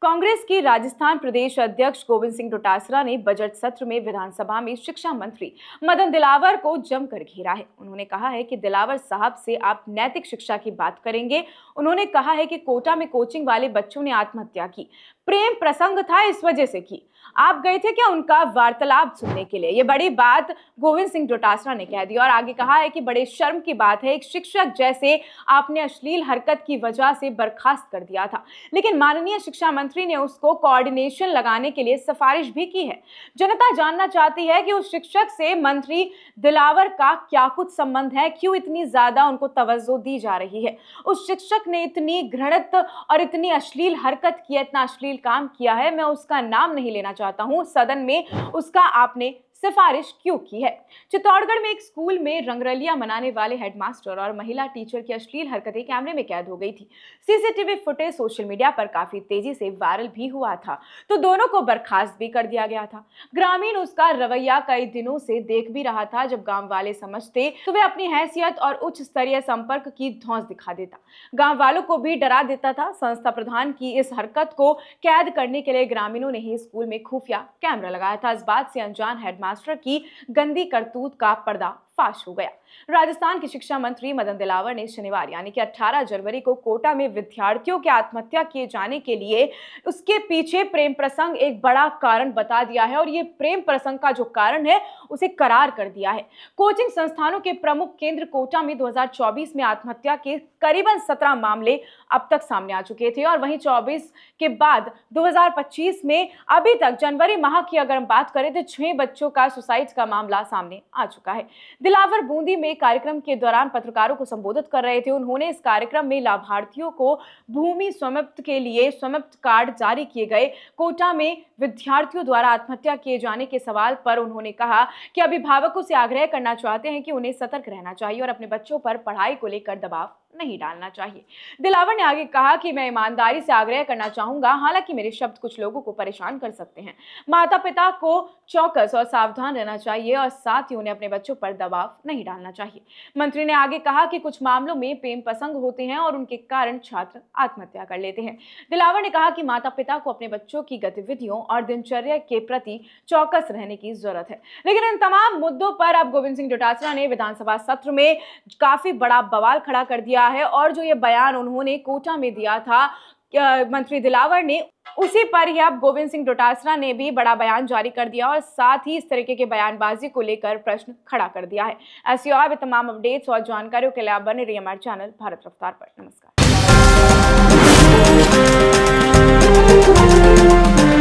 कांग्रेस की राजस्थान प्रदेश अध्यक्ष गोविंद सिंह डोटासरा ने बजट सत्र में विधानसभा में शिक्षा मंत्री मदन दिलावर को जमकर घेरा है। उन्होंने कहा है कि दिलावर साहब से आप नैतिक शिक्षा की बात करेंगे। उन्होंने कहा है कि कोटा में कोचिंग वाले बच्चों ने आत्महत्या की, प्रेम प्रसंग था इस वजह से की। आप गए थे क्या उनका वार्तालाप सुनने के लिए? ये बड़ी बात गोविंद सिंह डोटासरा ने कह दी और आगे कहा है कि बड़े शर्म की बात है, एक शिक्षक जैसे आपने अश्लील हरकत की वजह से बर्खास्त कर दिया था, लेकिन माननीय शिक्षा मंत्री ने उसको कोऑर्डिनेशन लगाने के लिए सिफारिश भी की है। जनता जानना चाहती है कि उस शिक्षक से मंत्री दिलावर का क्या कुछ संबंध है, क्यों इतनी ज्यादा उनको तवज्जो दी जा रही है। उस शिक्षक ने इतनी घृणित और इतनी अश्लील हरकत की है, इतना अश्लील काम किया है, मैं उसका नाम नहीं लेना चाहता हूं, सदन में उसका आपने सिफारिश क्यों की है। चित्तौड़गढ़ में एक स्कूल में रंगरलियां मनाने वाले हेडमास्टर और महिला टीचर की अश्लील हरकतें कैमरे में कैद हो गई थी। सीसीटीवी फुटेज सोशल मीडिया पर काफी तेजी से वायरल भी हुआ था, तो दोनों को बर्खास्त भी कर दिया गया था। ग्रामीण उसका रवैया कई दिनों से देख भी रहा था। जब गांव वाले समझते तो वे अपनी हैसियत और उच्च स्तरीय संपर्क की धौंस दिखा देता, गांव वालों को भी डरा देता था। संस्था प्रधान की इस हरकत को कैद करने के लिए ग्रामीणों ने ही स्कूल में खुफिया कैमरा लगाया था। इस बात से अनजान हेडमास्टर की गंदी करतूत का पर्दाफाश हो गया। राजस्थान के शिक्षा मंत्री मदन दिलावर ने शनिवार यानी कि 18 जनवरी को कोटा में विद्यार्थियों के आत्महत्या किए जाने के लिए उसके पीछे प्रेम प्रसंग एक बड़ा कारण बता दिया है और ये प्रेम प्रसंग का जो कारण है उसे करार कर दिया है। कोचिंग संस्थानों के प्रमुख केंद्र कोटा में 2024 में आत्महत्या के करीबन 17 मामले अब तक सामने आ चुके थे और वहीं 24 के बाद 2025 में अभी तक जनवरी माह की अगर हम बात करें तो 6 बच्चों का सुसाइड का मामला सामने आ चुका है। दिलावर बूंदी में कार्यक्रम के दौरान पत्रकारों को संबोधित कर रहे थे। उन्होंने इस कार्यक्रम में लाभार्थियों को भूमि स्वामित्व के लिए स्वामित्व कार्ड जारी किए गए। कोटा में विद्यार्थियों द्वारा आत्महत्या किए जाने के सवाल पर उन्होंने कहा कि अभिभावकों से आग्रह करना चाहते हैं कि उन्हें सतर्क रहना चाहिए और अपने बच्चों पर पढ़ाई को लेकर दबाव नहीं डालना चाहिए। दिलावर ने आगे कहा कि मैं ईमानदारी से आग्रह करना चाहूंगा, हालांकि मेरे शब्द कुछ लोगों को परेशान कर सकते हैं। माता पिता को चौकस और सावधान रहना चाहिए और साथ ही उन्हें अपने बच्चों पर दबाव नहीं डालना चाहिए। मंत्री ने आगे कहा कि कुछ मामलों में प्रेम प्रसंग होते हैं और उनके कारण छात्र आत्महत्या कर लेते हैं। दिलावर ने कहा कि माता पिता को अपने बच्चों की गतिविधियों और दिनचर्या के प्रति चौकस रहने की जरूरत है। लेकिन इन तमाम मुद्दों पर अब गोविंद सिंह डोटासरा ने विधानसभा सत्र में काफी बड़ा बवाल खड़ा कर दिया है और जो ये बयान उन्होंने कोटा में दिया था मंत्री दिलावर ने, उसी पर ही अब गोविंद सिंह डोटासरा ने भी बड़ा बयान जारी कर दिया और साथ ही इस तरीके के बयानबाजी को लेकर प्रश्न खड़ा कर दिया है। ऐसी और भी तमाम अपडेट्स और जानकारियों के लिए आप बने रहिए हमारे चैनल भारत रफ्तार पर। नमस्कार।